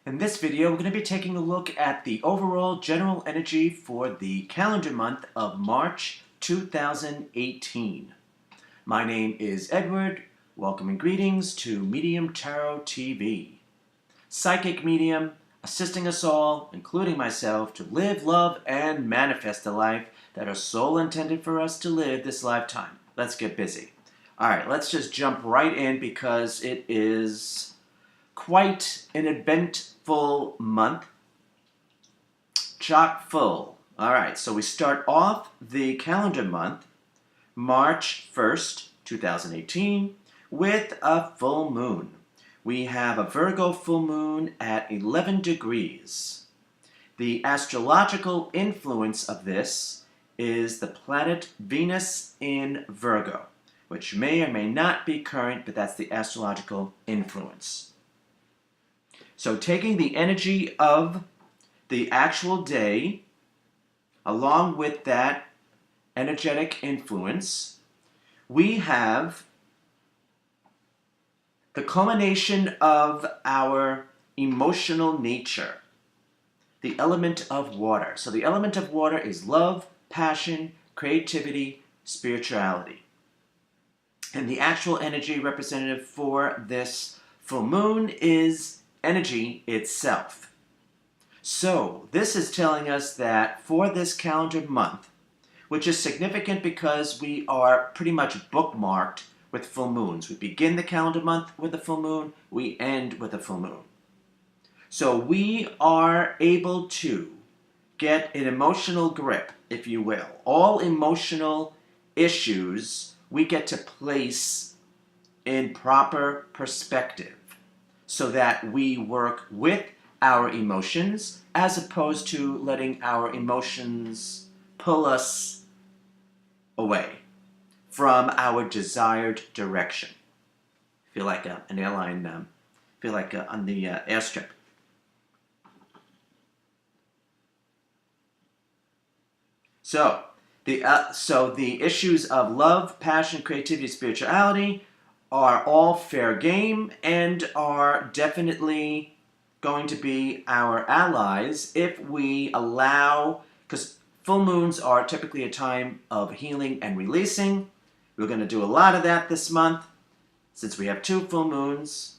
In this video, we're going to be taking a look at the overall general energy for the calendar month of March 2018. My name is Edward. Welcome and greetings to Medium Tarot TV. Psychic medium, assisting us all, including myself, to live, love, and manifest the life that our soul intended for us to live this lifetime. Let's get busy. Alright, let's just jump right in because it is quite an eventful month. Chock full. Alright, so we start off the calendar month, March 1st, 2018, with a full moon. We have a Virgo full moon at 11 degrees. The astrological influence of this is the planet Venus in Virgo, which may or may not be current, but that's the astrological influence. So taking the energy of the actual day, along with that energetic influence, we have the culmination of our emotional nature, the element of water. So the element of water is love, passion, creativity, spirituality. And the actual energy representative for this full moon is energy itself. So this is telling us that for this calendar month, which is significant because we are pretty much bookmarked with full moons. We begin the calendar month with a full moon, we end with a full moon. So we are able to get an emotional grip, if you will. All emotional issues we get to place in proper perspective so that we work with our emotions as opposed to letting our emotions pull us away from our desired direction. Feel like an airline, on the airstrip. So the issues of love, passion, creativity, spirituality are all fair game and are definitely going to be our allies if we allow, because full moons are typically a time of healing and releasing. We're going to do a lot of that this month since we have two full moons,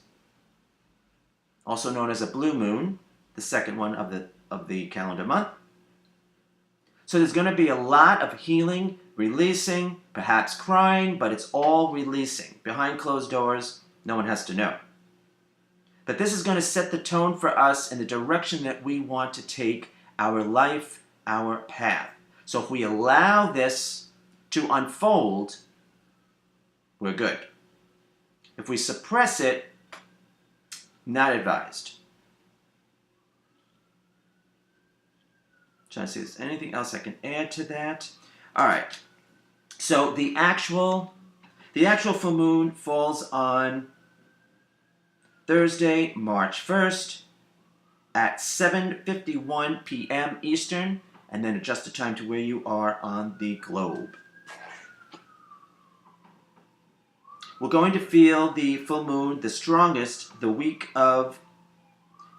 also known as a blue moon, the second one of the calendar month. So there's going to be a lot of healing, releasing, perhaps crying, but it's all releasing. Behind closed doors, no one has to know. But this is going to set the tone for us in the direction that we want to take our life, our path. So if we allow this to unfold, we're good. If we suppress it, not advised. Trying to see if there's anything else I can add to that. All right. So the actual full moon falls on Thursday, March 1st at 7:51 p.m. Eastern, and then adjust the time to where you are on the globe. We're going to feel the full moon the strongest the week of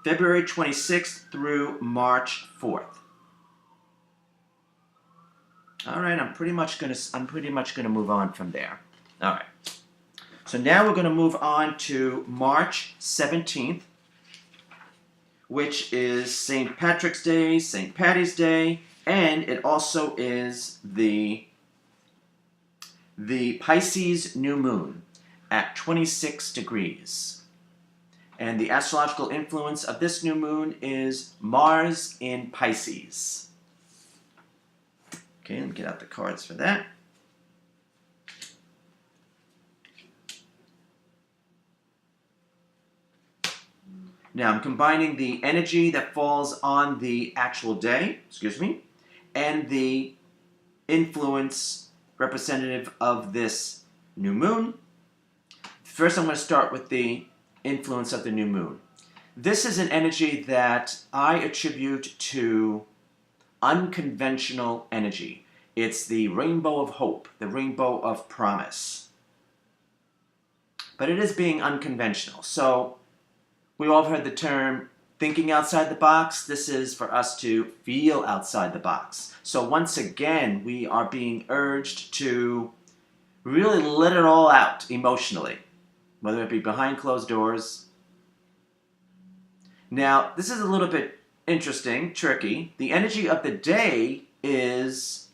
February 26th through March 4th. All right, I'm pretty much gonna move on from there. All right. So now we're going to move on to March 17th, which is St. Patrick's Day, St. Patty's Day, and it also is the Pisces new moon at 26 degrees. And the astrological influence of this new moon is Mars in Pisces. Okay, let me get out the cards for that. Now I'm combining the energy that falls on the actual day, and the influence representative of this new moon. First I'm going to start with the influence of the new moon. This is an energy that I attribute to unconventional energy. It's the rainbow of hope, the rainbow of promise. But it is being unconventional. So we all have heard the term thinking outside the box. This is for us to feel outside the box. So once again, we are being urged to really let it all out emotionally, whether it be behind closed doors. Now, this is a little bit interesting, tricky. The energy of the day is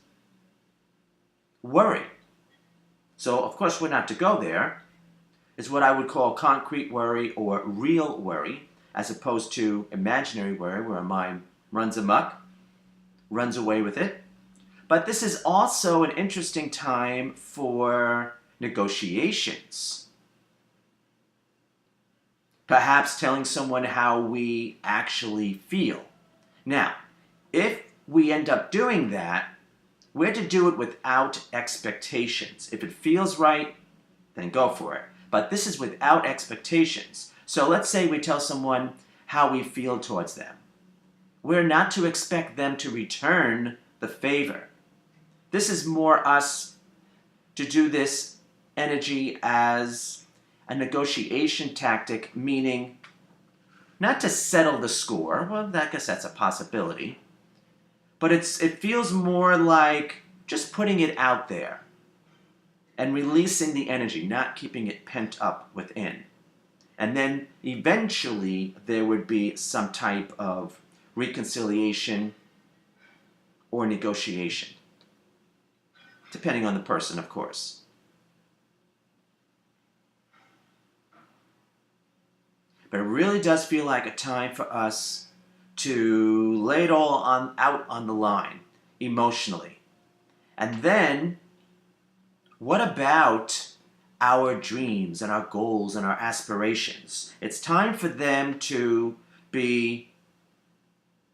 worry. So, of course, we're not to go there. It's what I would call concrete worry or real worry, as opposed to imaginary worry, where our mind runs amok, runs away with it. But this is also an interesting time for negotiations. Perhaps telling someone how we actually feel. Now, if we end up doing that, we're to do it without expectations. If it feels right, then go for it. But this is without expectations. So let's say we tell someone how we feel towards them. We're not to expect them to return the favor. This is more us to do this energy as a negotiation tactic, meaning not to settle the score. Well, I guess that's a possibility. But it feels more like just putting it out there and releasing the energy, not keeping it pent up within. And then eventually there would be some type of reconciliation or negotiation, depending on the person, of course. But it really does feel like a time for us to lay it all out on the line emotionally. And then, what about our dreams and our goals and our aspirations? It's time for them to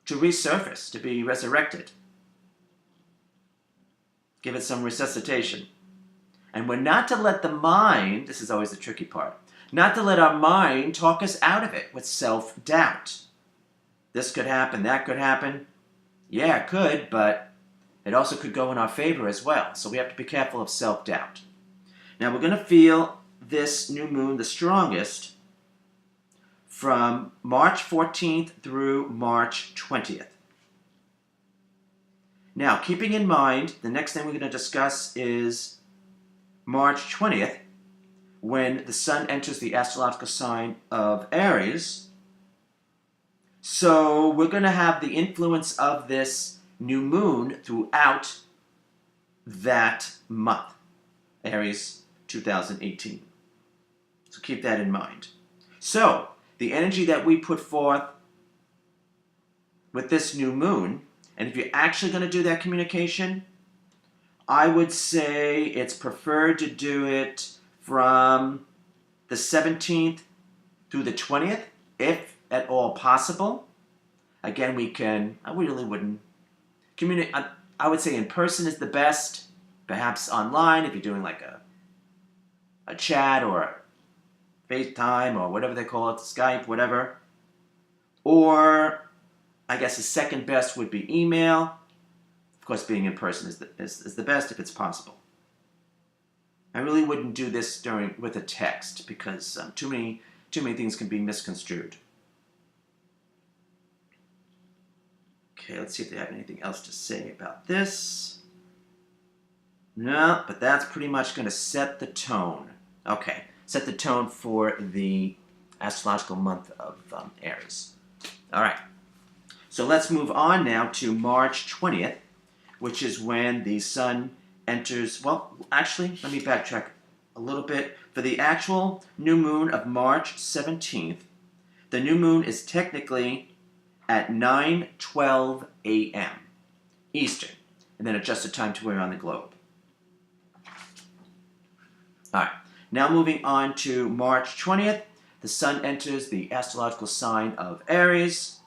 resurface, to be resurrected. Give it some resuscitation. And we're not to let the mind, this is always the tricky part, not to let our mind talk us out of it with self-doubt. This could happen, that could happen. Yeah, it could, but it also could go in our favor as well. So we have to be careful of self-doubt. Now we're going to feel this new moon the strongest from March 14th through March 20th. Now, keeping in mind, the next thing we're going to discuss is March 20th, when the sun enters the astrological sign of Aries. So we're going to have the influence of this new moon throughout that month, Aries 2018. So keep that in mind. So the energy that we put forth with this new moon, and if you're actually going to do that communication, I would say it's preferred to do it from the 17th through the 20th, if at all possible. Again, I really wouldn't communicate. I would say in person is the best. Perhaps online, if you're doing like a chat or a FaceTime or whatever they call it, Skype, whatever. Or I guess the second best would be email. Of course, being in person is the best if it's possible. I really wouldn't do this with a text because too many things can be misconstrued. Okay, let's see if they have anything else to say about this. No, but that's pretty much going to set the tone. Okay, set the tone for the astrological month of Aries. All right, so let's move on now to March 20th, which is when the sun enters, well, actually, let me backtrack a little bit. For the actual new moon of March 17th, the new moon is technically at 9:12 a.m. Eastern, and then adjusted time to where on the globe. All right, now moving on to March 20th, the sun enters the astrological sign of Aries,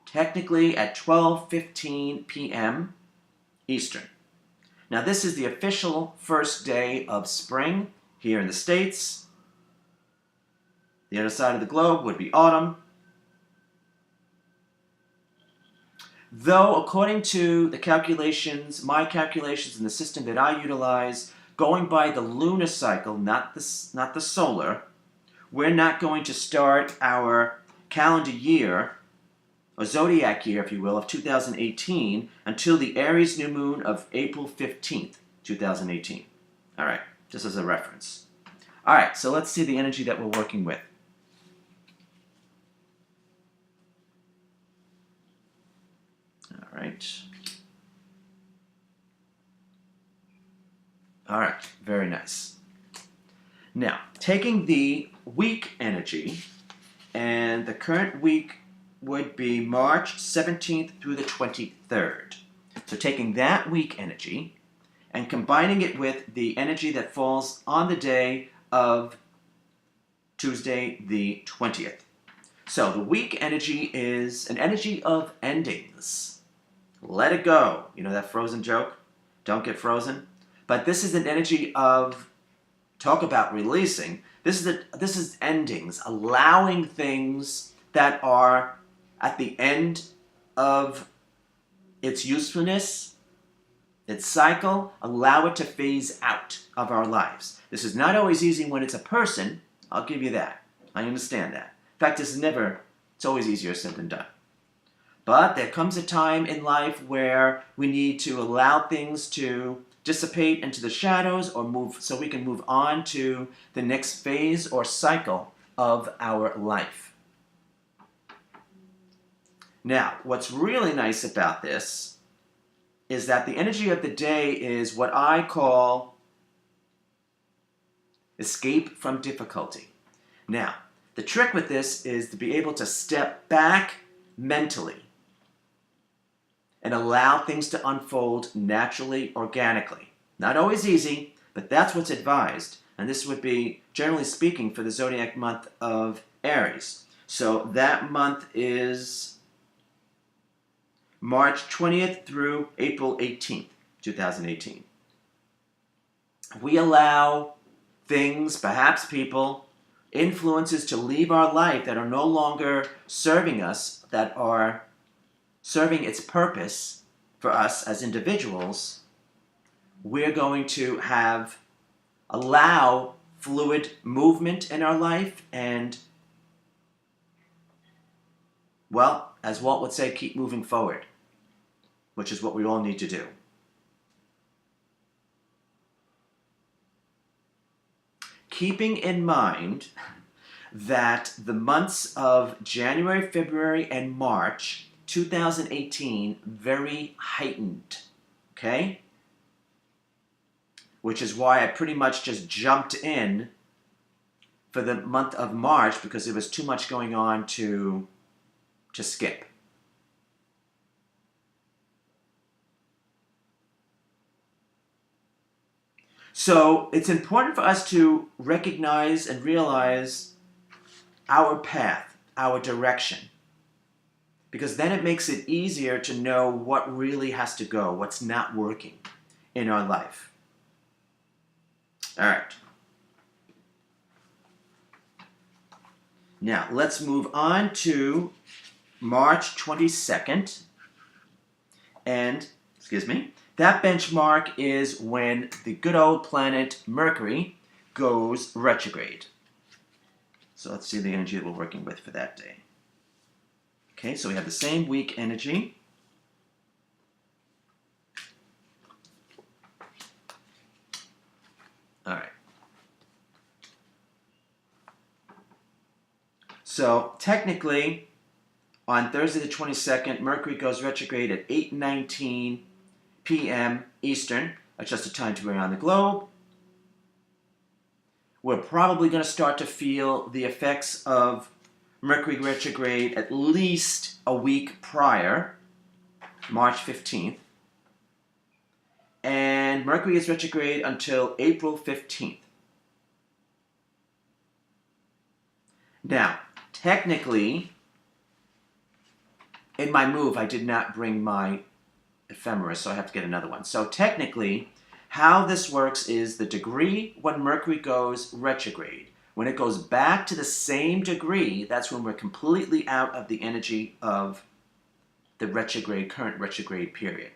technically at 12:15 p.m. Eastern. Now this is the official first day of spring here in the States. The other side of the globe would be autumn. Though, according to the calculations, my calculations and the system that I utilize, going by the lunar cycle, not the solar, we're not going to start our calendar year or Zodiac year, if you will, of 2018 until the Aries new moon of April 15th, 2018. All right, just as a reference. All right, so let's see the energy that we're working with. All right. All right, very nice. Now, taking the week energy, and the current week would be March 17th through the 23rd. So taking that week energy and combining it with the energy that falls on the day of Tuesday the 20th. So the week energy is an energy of endings. Let it go. You know that Frozen joke? Don't get frozen. But this is an energy of, talk about releasing. This is endings, allowing things that are at the end of its usefulness, its cycle, allow it to phase out of our lives. This is not always easy when it's a person. I'll give you that. I understand that. In fact, it's always easier said than done. But there comes a time in life where we need to allow things to dissipate into the shadows or move so we can move on to the next phase or cycle of our life. Now, what's really nice about this is that the energy of the day is what I call escape from difficulty. Now, the trick with this is to be able to step back mentally and allow things to unfold naturally, organically. Not always easy, but that's what's advised. And this would be, generally speaking, for the zodiac month of Aries. So that month is March 20th through April 18th, 2018. We allow things, perhaps people, influences to leave our life that are no longer serving us, that are serving its purpose for us as individuals, we're going to allow fluid movement in our life and, well, as Walt would say, keep moving forward, which is what we all need to do. Keeping in mind that the months of January, February, and March 2018 very heightened, okay? Which is why I pretty much just jumped in for the month of March because there was too much going on to skip. So it's important for us to recognize and realize our path, our direction. Because then it makes it easier to know what really has to go, what's not working in our life. All right. Now, let's move on to March 22nd. And, that benchmark is when the good old planet Mercury goes retrograde. So let's see the energy that we're working with for that day. Okay, so we have the same week energy. All right. So technically, on Thursday the 22nd, Mercury goes retrograde at 8:19 p.m. Eastern, adjusted time to around the globe. We're probably going to start to feel the effects of Mercury retrograde at least a week prior, March 15th. And Mercury is retrograde until April 15th. Now, technically, in my move, I did not bring my ephemeris, so I have to get another one. So technically, how this works is the degree when Mercury goes retrograde. When it goes back to the same degree, that's when we're completely out of the energy of the current retrograde period.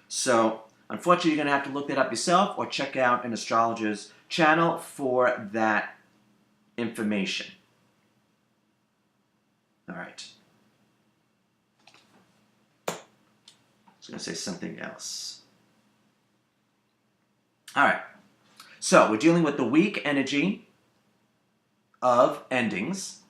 So, unfortunately, you're going to have to look that up yourself or check out an astrologer's channel for that information. All right. was going to say something else. All right. So we're dealing with the week energy of endings,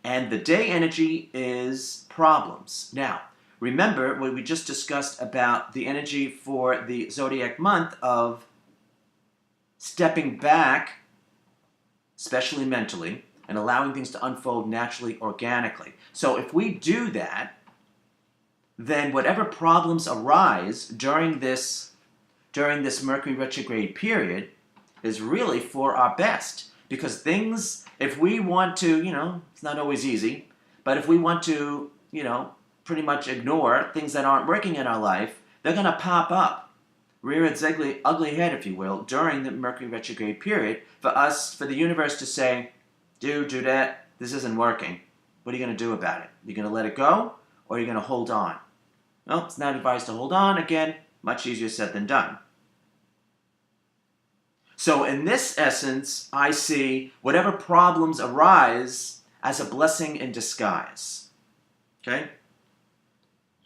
and the day energy is problems. Now, remember what we just discussed about the energy for the zodiac month of stepping back, especially mentally, and allowing things to unfold naturally, organically. So if we do that, then whatever problems arise during this Mercury retrograde period is really for our best. Because things, if we want to, it's not always easy, but if we want to, pretty much ignore things that aren't working in our life, they're going to pop up, rear its ugly head, if you will, during the Mercury retrograde period for the universe to say, do that, this isn't working. What are you going to do about it? You're going to let it go, or are you going to hold on? Well, it's not advised to hold on. Again, much easier said than done. So in this essence, I see whatever problems arise as a blessing in disguise. Okay?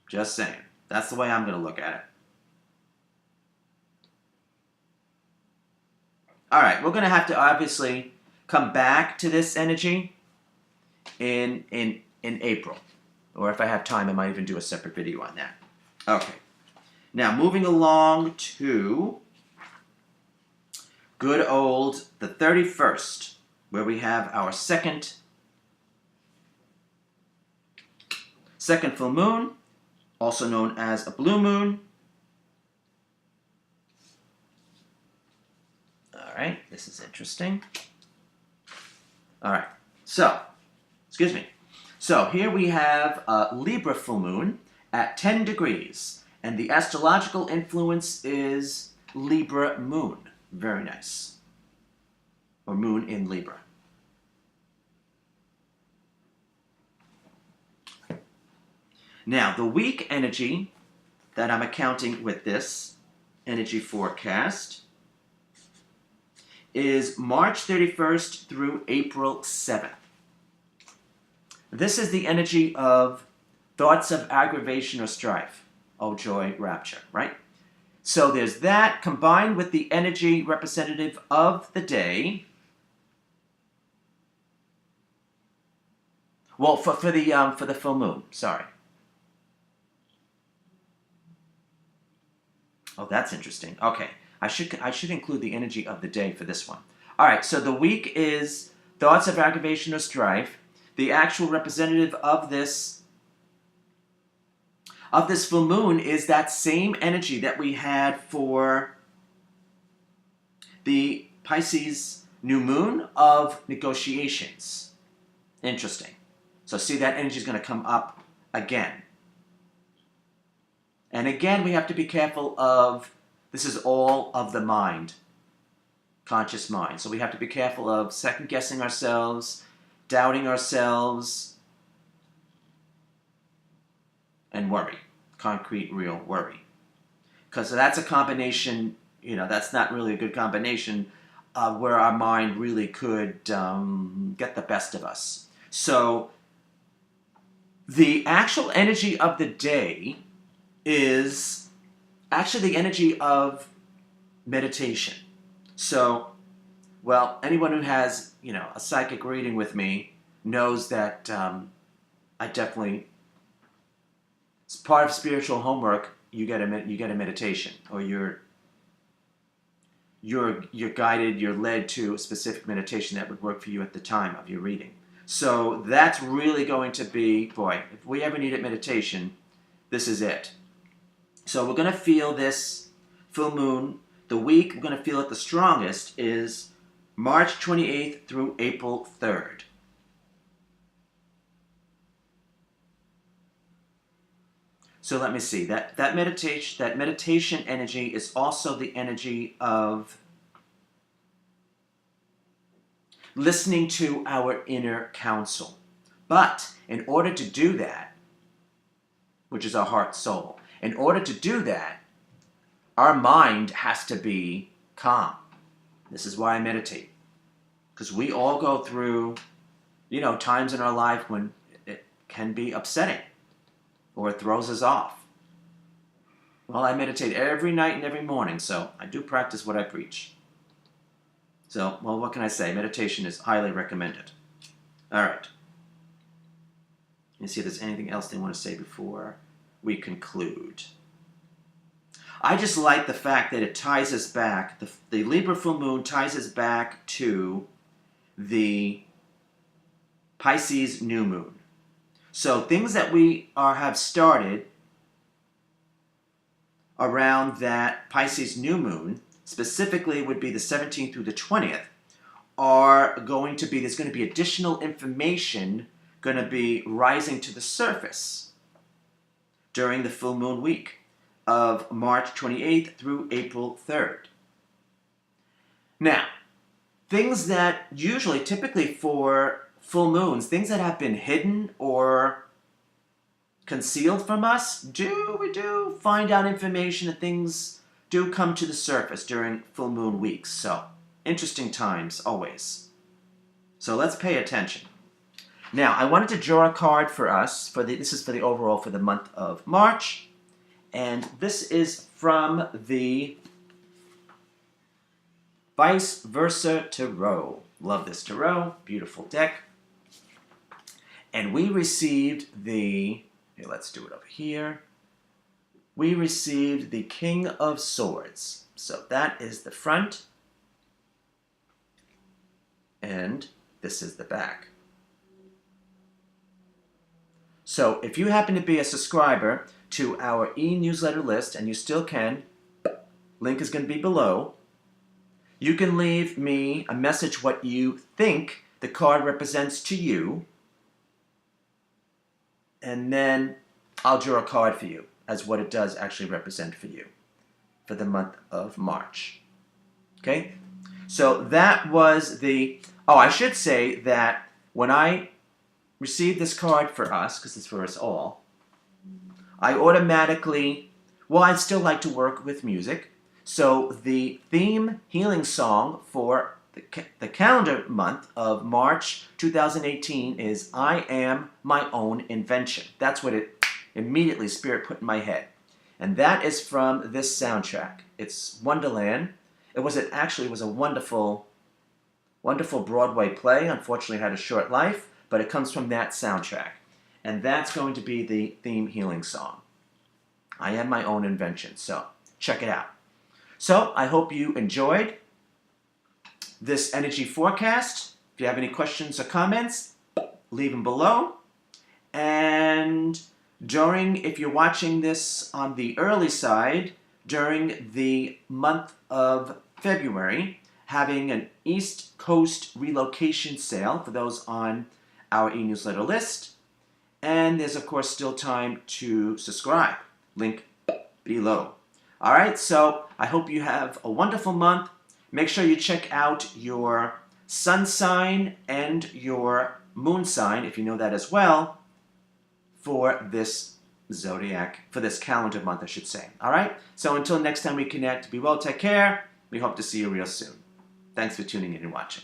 Just saying. That's the way I'm going to look at it. All right, we're going to have to obviously come back to this energy in April. Or if I have time, I might even do a separate video on that. Okay. Now, moving along to good old the 31st, where we have our second full moon, also known as a blue moon. All right, this is interesting. All right, so here we have a Libra full moon at 10 degrees, and the astrological influence is Libra moon. Very nice. Or moon in Libra. Now, the week energy that I'm accounting with this energy forecast is March 31st through April 7th. This is the energy of thoughts of aggravation or strife. Oh, joy, rapture, right? So there's that combined with the energy representative of the day. Well, for the full moon, sorry. Oh, that's interesting. Okay, I should include the energy of the day for this one. All right, so the week is thoughts of aggravation or strife. The actual representative of this full moon is that same energy that we had for the Pisces new moon of negotiations. Interesting. So see, that energy is going to come up again. And again, we have to be careful of, this is all of the mind, conscious mind. So we have to be careful of second-guessing ourselves, doubting ourselves, and worry. Concrete, real worry. Because that's a combination, that's not really a good combination where our mind really could get the best of us. So the actual energy of the day is actually the energy of meditation. So, well, anyone who has, a psychic reading with me knows that I definitely, it's part of spiritual homework. You get a meditation, or you're guided, you're led to a specific meditation that would work for you at the time of your reading. So that's really going to be, boy, if we ever needed meditation, this is it. So we're going to feel this full moon. The week we're going to feel it the strongest is March 28th through April 3rd. So let me see. That meditation energy is also the energy of listening to our inner counsel. But in order to do that, which is our heart soul, in order to do that, our mind has to be calm. This is why I meditate. Because we all go through, times in our life when it can be upsetting or it throws us off. Well, I meditate every night and every morning, so I do practice what I preach. So, well, what can I say? Meditation is highly recommended. All right. Let me see if there's anything else they want to say before we conclude. I just like the fact that it ties us back. The Libra full moon ties us back to the Pisces new moon. So things that we have started around that Pisces new moon, specifically would be the 17th through the 20th, are going to be, there's going to be additional information going to be rising to the surface during the full moon week of March 28th through April 3rd. Now, things that usually, typically for full moons, things that have been hidden or concealed from us, we do find out information, and things do come to the surface during full moon weeks. So, interesting times, always. So let's pay attention. Now, I wanted to draw a card for us. This is for the overall for the month of March. And this is from the Vice Versa Tarot. Love this tarot. Beautiful deck. And we received here, let's do it over here. We received the King of Swords. So that is the front. And this is the back. So if you happen to be a subscriber to our e-newsletter list, and you still can, link is going to be below, you can leave me a message what you think the card represents to you, and then I'll draw a card for you as what it does actually represent for you for the month of March. Okay? So that was I should say that when I received this card for us, because it's for us all, I automatically, I'd still like to work with music. So the theme healing song for the calendar month of March 2018 is I Am My Own Invention. That's what it immediately Spirit put in my head. And that is from this soundtrack. It's Wonderland. It was a wonderful, wonderful Broadway play. Unfortunately, it had a short life, but it comes from that soundtrack. And that's going to be the theme healing song. I Am My Own Invention. So, check it out. So, I hope you enjoyed this energy forecast. If you have any questions or comments, leave them below. And if you're watching this on the early side, during the month of February, having an East Coast relocation sale for those on our e-newsletter list. And there's, of course, still time to subscribe. Link below. All right, so I hope you have a wonderful month. Make sure you check out your sun sign and your moon sign, if you know that as well, for this zodiac, for this calendar month, I should say. All right, so until next time we connect, be well, take care. We hope to see you real soon. Thanks for tuning in and watching.